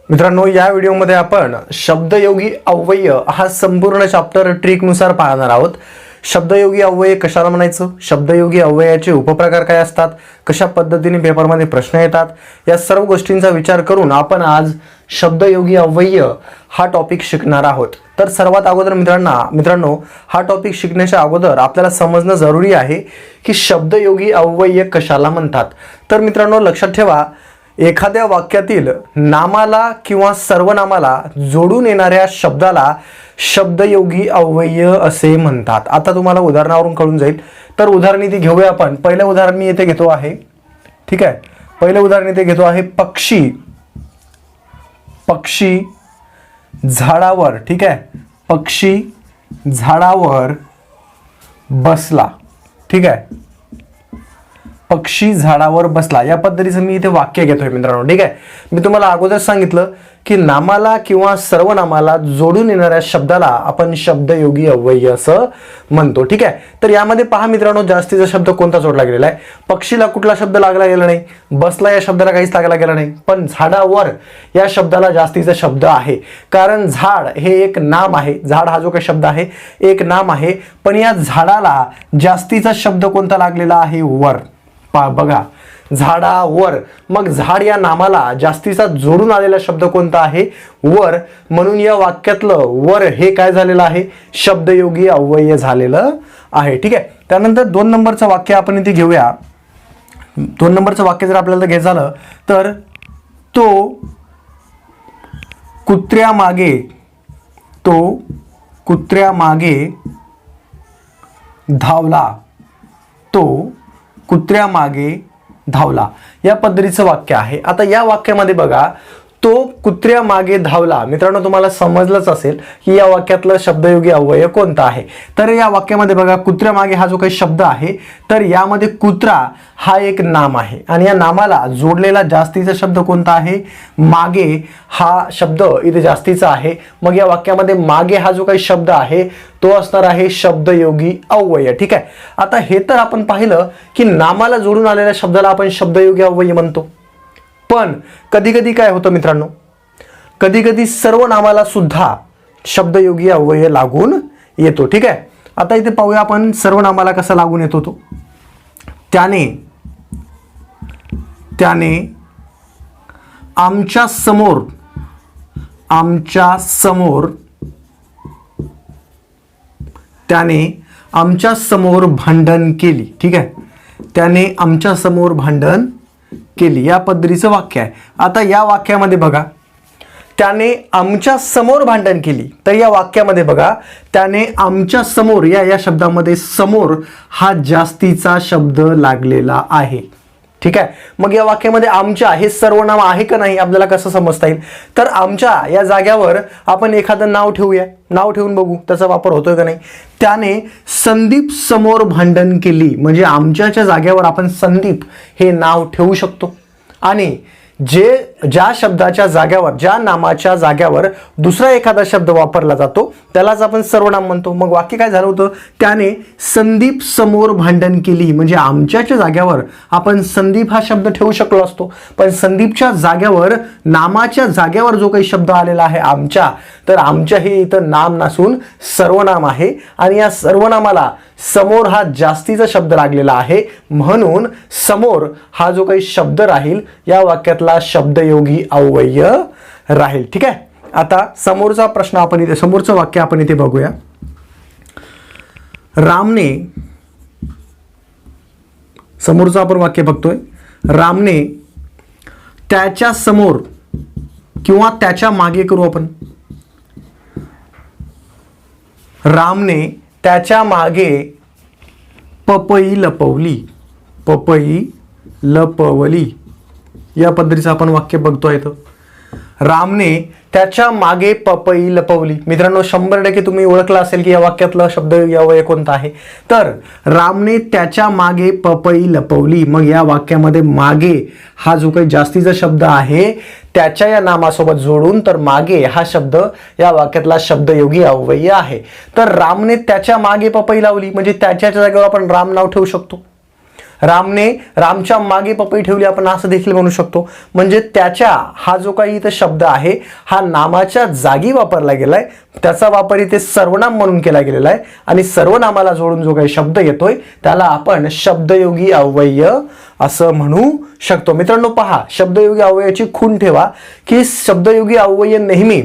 मित्रांनो, या व्हिडिओमध्ये आपण शब्दयोगी अव्यय हा संपूर्ण चॅप्टर ट्रिकनुसार पाहणार आहोत. शब्दयोगी अव्यय कशाला म्हणायचं, शब्दयोगी अव्ययाचे उपप्रकार काय असतात, कशा पद्धतीने पेपरमध्ये प्रश्न येतात, या सर्व गोष्टींचा विचार करून आपण आज शब्दयोगी अव्यय हा टॉपिक शिकणार आहोत. तर सर्वात अगोदर मित्रांनो हा टॉपिक शिकण्याच्या अगोदर आपल्याला समजणं जरुरी आहे की शब्दयोगी अव्यय कशाला म्हणतात. तर मित्रांनो लक्षात ठेवा, एखाद्या वाक्यातील नामाला किंवा सर्वनामाला जोडून येणाऱ्या शब्दाला शब्दयोगी अव्यय असे म्हणतात. आता तुम्हाला उदाहरणावरून कळून जाईल. तर उदाहरण इथे घेऊया आपण. पहिलं उदाहरण मी इथे घेतो आहे, ठीक आहे. पहिलं उदाहरण इथे घेतो आहे पक्षी. पक्षी झाडावर, ठीक आहे. पक्षी झाडावर बसला, ठीक आहे. पक्षी झाडावर बसला या पद्धतीचं मी इथे वाक्य घेतोय मित्रांनो, ठीक आहे. मी तुम्हाला अगोदर सांगितलं की नामाला किंवा सर्वनामाला जोडून येणाऱ्या शब्दाला आपण शब्दयोगी अव्यय असं म्हणतो, ठीक आहे. तर यामध्ये पहा मित्रांनो, जास्तीचा शब्द कोणता जोडला गेलेला आहे. पक्षीला कुठला शब्द लागला गेला नाही, बसला या शब्दाला काहीच लागला गेला नाही, पण झाडावर या शब्दाला जास्तीचा शब्द आहे. कारण झाड हे एक नाम आहे, झाड हा जो काही शब्द आहे एक नाम आहे, पण या झाडाला जास्तीचा शब्द कोणता लागलेला आहे, वर. बघा, झाडावर. मग झाड या नामाला जास्तीचा जोडून आलेला शब्द कोणता आहे, वर. म्हणून या वाक्यातलं वर हे काय झालेलं आहे, शब्दयोगी अव्यय झालेलं आहे, ठीक आहे. त्यानंतर 2 नंबरचं वाक्य आपण इथे घेऊया. 2 नंबरचं वाक्य जर आपल्याला घ्यायचं झालं तर तो कुत्र्यामागे धावला. तो कुत्र्यामागे धावला या पद्धतीचं वाक्य आहे. आता या वाक्यामध्ये बघा, तो कुत्र्यामागे धावला. मित्रांनो तुम्हाला समजलंच असेल की या वाक्यातलं शब्दयोगी अव्यय कोणता आहे. तर या वाक्यामध्ये बघा, कुत्र्यामागे हा जो काही शब्द आहे, तर यामध्ये कुत्रा हा एक नाम आहे आणि या नामाला जोडलेला जास्तीचा शब्द कोणता आहे, मागे हा शब्द इथे जास्तीचा आहे. मग या वाक्यामध्ये मागे हा जो काही शब्द आहे तो असणार आहे शब्दयोगी अव्यय, ठीक आहे. आता हे तर आपण पाहिलं की नामाला जोडून आलेल्या शब्दाला आपण शब्दयोगी अव्यय म्हणतो. पण कधी कधी काय होतं मित्रांनो, कधी कधी सर्व नामाला सुद्धा शब्दयोगी अव्यय लागून येतो, ठीक आहे. आता इथे पाहूया आपण सर्वनामाला कसा लागून येतो तो. त्याने आमच्या समोर भांडण केली, ठीक आहे. त्याने आमच्या समोर भांडण केली या पद्धतीचं वाक्य आहे. आता या वाक्यामध्ये बघा, त्याने आमच्या समोर भांडण केली. तर या वाक्यामध्ये बघा, त्याने आमच्या समोर या शब्दामध्ये समोर हा जास्तीचा शब्द लागलेला आहे, ठीक आहे. मग या वाक्यामध्ये आमच्या हे सर्वनाम आहे का नाही आपल्याला कसं समजता येईल. तर आमच्या या जाग्यावर आपण एखादं नाव ठेवूया, नाव ठेवून बघू त्याचा वापर होतोय का नाही. त्याने संदीप समोर भांडण केली, म्हणजे आमच्याच्या जाग्यावर आपण संदीप हे नाव ठेवू शकतो. आणि ज्या शब्दाच्या जाग्यावर, ज्या नामाच्या जाग्यावर दुसरा एखादा शब्द वापरला जातो त्यालाच आपण सर्वनाम म्हणतो. मग वाक्य काय झालं होतं, त्याने संदीप समोर भांडण केली, म्हणजे आमच्याच्या जाग्यावर आपण संदीप हा शब्द ठेवू शकलो असतो, पण संदीपच्या जाग्यावर नामाच्या जाग्यावर जो काही शब्द आलेला आहे आमच्या, तर आमच्या हे इथं नाम नसून सर्वनाम आहे आणि या सर्वनामाला समोर हा जास्तीचा शब्द लागलेला आहे, म्हणून समोर हा जो काही शब्द राहील या वाक्यातला शब्दयोगी अव्यय राहील, ठीक आहे. आता समोरचा प्रश्न आपण इथे, समोरचं वाक्य आपण इथे बघूया. समोरचं आपण वाक्य बघतोय. रामने त्याच्या समोर किंवा त्याच्या मागे करू आपण. रामने त्याच्या मागे पपई लपवली या पद्धतीचं आपण वाक्य बघतोय इथं. रामने त्याच्या मागे पपई लपवली. मित्रांनो 100% तुम्ही ओळखला असेल की या वाक्यातलं शब्दयोगी अव्यय कोणता आहे. तर रामने त्याच्या मागे पपई लपवली. मग या वाक्यामध्ये मागे हा जो काही जास्तीचा शब्द आहे त्याच्या या नामासोबत जोडून, तर मागे हा शब्द या वाक्यातला शब्दयोगी अव्यय आहे. तर रामने त्याच्या मागे पपई लावली, म्हणजे त्याच्या जागेवर आपण राम नाव ठेवू शकतो. रामच्या मागे पपई ठेवली आपण असं देखील म्हणू शकतो. म्हणजे त्याच्या हा जो काही इथं शब्द आहे हा नामाच्या जागी वापरला गेलाय, त्याचा वापर इथे सर्वनाम म्हणून केला गेलेला आहे आणि सर्वनामाला जोडून जो काही शब्द येतोय त्याला आपण शब्दयोगी अव्यय असं म्हणू शकतो. मित्रांनो पहा, शब्दयोगी अव्ययाची खूण ठेवा की शब्दयोगी अव्यय नेहमी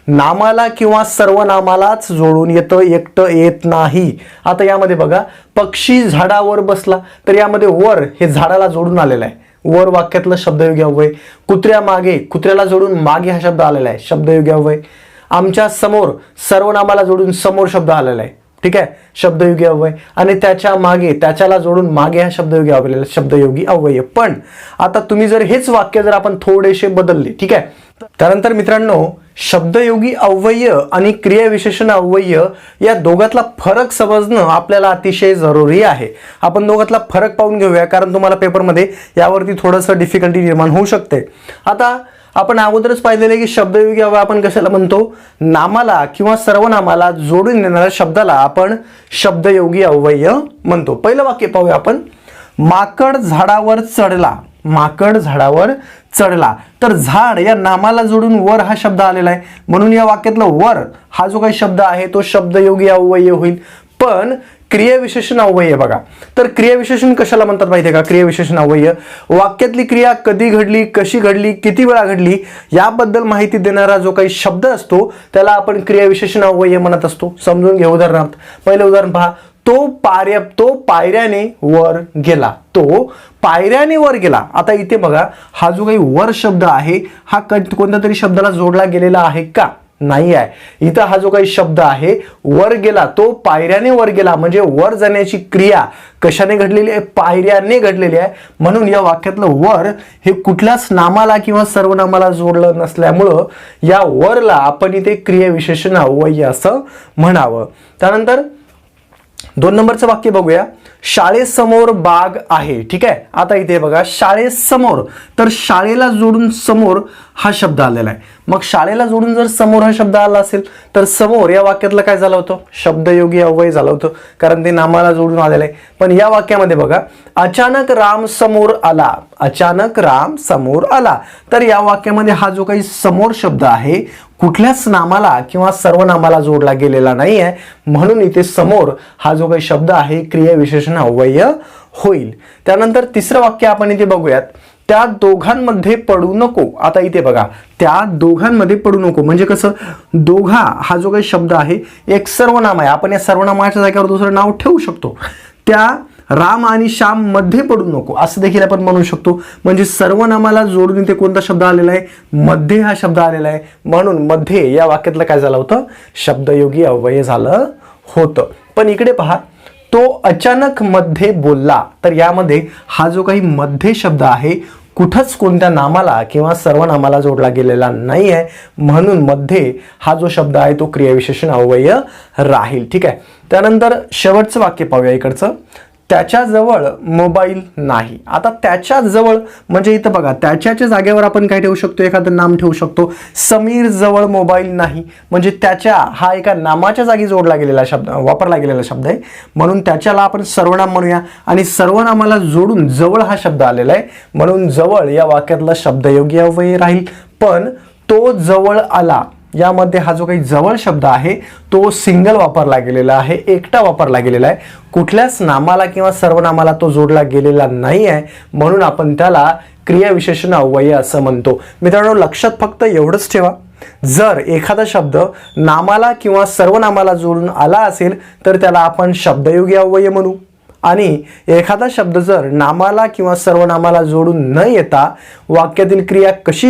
नामाला किंवा सर्वनामालाच जोडून येतं, एकटं येत नाही. आता यामध्ये बघा, पक्षी झाडावर बसला तर यामध्ये वर हे झाडाला जोडून आलेलं आहे, वर वाक्यातलं शब्दयोगी अव्यय. कुत्र्या मागे, कुत्र्याला जोडून मागे हा शब्द आलेला आहे, शब्दयोगी अव्यय. आमच्या समोर, सर्वनामाला जोडून समोर शब्द आलेला आहे, ठीक आहे, शब्दयोगी अव्यय. आणि त्याच्या मागे, त्याच्याला जोडून मागे हा शब्दयोगी अव्यय. पण आता तुम्ही जर हेच वाक्य जर आपण थोडेसे बदलले, ठीक आहे, त्यानंतर मित्रांनो शब्दयोगी अव्यय आणि क्रियाविशेषण अव्यय या दोघातला फरक समजणं आपल्याला अतिशय जरुरी आहे. आपण दोघातला फरक पाहून घेऊया, कारण तुम्हाला पेपरमध्ये यावरती थोडंसं डिफिकल्टी निर्माण होऊ शकते. आता आपण अगोदरच पाहिलेले की शब्दयोगी अव्यय आपण कशाला म्हणतो, नामाला किंवा सर्वनामाला जोडून येणाऱ्या शब्दाला आपण शब्दयोगी अव्यय म्हणतो. पहिलं वाक्य पाहूया आपण. माकड झाडावर चढला, माकड झाडावर चढला. तर झाड या नामाला जोडून वर हा शब्द आलेला आहे, म्हणून या वाक्यातला वर हा जो काही शब्द आहे तो शब्दयोगी अव्यय होईल. पण क्रियाविशेषण अव्यय बघा, तर क्रियाविशेषण कशाला म्हणतात माहिती आहे का? क्रियाविशेषण अव्यय वाक्यातली क्रिया कधी घडली, कशी घडली, किती वेळा घडली याबद्दल माहिती देणारा जो काही शब्द असतो त्याला आपण क्रियाविशेषण अव्यय म्हणत असतो. समजून घेऊ. उदाहरणार्थ पहिलं उदाहरण पहा. तो पायऱ्याने वर गेला, तो पायऱ्याने वर गेला. आता इथे बघा, हा जो काही वर शब्द आहे हा कोणत्या तरी शब्दाला जोडला गेलेला आहे का? नाही आहे. इथं हा जो काही शब्द आहे वर गेला, तो पायऱ्याने वर गेला, म्हणजे वर जाण्याची क्रिया कशाने घडलेली आहे? पायऱ्याने घडलेली आहे. म्हणून या वाक्यातलं वर हे कुठल्याच नामाला किंवा सर्वनामाला जोडलं नसल्यामुळं या वरला आपण इथे क्रियाविशेषण अव्यय असं म्हणावं. त्यानंतर 2 नंबरचं वाक्य बघूया. शाळेसमोर बाग आहे, ठीक आहे. आता इथे बघा, शाळेसमोर, तर शाळेला जोडून समोर हा शब्द आलेला आहे. मग शाळेला जोडून जर समोर हा शब्द आला असेल तर समोर या वाक्यातलं काय झालं होतं? शब्दयोगी अव्यय झालं होतं, कारण ते नामाला जोडून आलेलं आहे. पण या वाक्यामध्ये बघा, अचानक राम समोर आला, अचानक राम समोर आला. तर या वाक्यामध्ये हा जो काही समोर शब्द आहे कुठल्याच नामाला किंवा सर्वनामाला जोडला गेलेला नाही आहे, म्हणून इथे समोर हा जो काही शब्द आहे क्रियाविशेषण अव्यय होईल. त्यानंतर तिसरं वाक्य आपण इथे बघूयात. त्या दोघांमध्ये पडू नको. आता इथे बघा, त्या दोघांमध्ये पडू नको म्हणजे कसं? दोघा हा जो काही शब्द आहे एक सर्वनाम आहे, आपण या सर्वनामाच्या जागेवर दुसरं नाव ठेवू शकतो. त्या राम आणि श्याम मध्ये पडू नको असं देखील आपण म्हणू शकतो. म्हणजे सर्वनामाला जोडून इथे कोणता शब्द आलेला आहे? मध्ये हा शब्द आलेला आहे, म्हणून मध्ये या वाक्यातलं काय झालं होतं? शब्दयोगी अव्यय झालं होतं. पण इकडे पहा, तो अचानक मध्ये बोलला, तर यामध्ये हा जो काही मध्ये शब्द आहे कुठंच कोणत्या नामाला किंवा सर्वनामाला जोडला गेलेला नाही आहे, म्हणून मध्ये हा जो शब्द आहे तो क्रियाविशेषण अव्यय राहील, ठीक आहे. त्यानंतर शेवटचं वाक्य पाहूया इकडचं. त्याच्याजवळ मोबाईल नाही. आता त्याच्याजवळ म्हणजे इथं बघा, त्याच्याच्या जागेवर आपण काय ठेवू शकतो? एखादं नाम ठेवू शकतो. समीर जवळ मोबाईल नाही, म्हणजे त्याच्या हा एका नामाच्या जागी जोडला गेलेला शब्द, वापरला गेलेला शब्द आहे, म्हणून त्याच्याला आपण सर्वनाम म्हणूया. आणि सर्वनामाला जोडून जवळ हा शब्द आलेला आहे, म्हणून जवळ या वाक्यातला शब्दयोगी अव्यय राहील. पण तो जवळ आला, यामध्ये हा जो काही जवळ शब्द आहे तो सिंगल वापरला गेलेला आहे, एकटा वापरला गेलेला आहे. कुठल्याच नामाला किंवा सर्वनामाला तो जोडला गेलेला नाही आहे, म्हणून आपण त्याला क्रियाविशेषण अव्यय असं म्हणतो. मित्रांनो, लक्षात फक्त एवढंच ठेवा, जर एखादा शब्द नामाला किंवा सर्वनामाला जोडून आला असेल तर त्याला आपण शब्दयोगी अव्यय म्हणू, आणि एखादा शब्द जर नामाला किंवा सर्वनामाला जोडून न येता वाक्यातील क्रिया कशी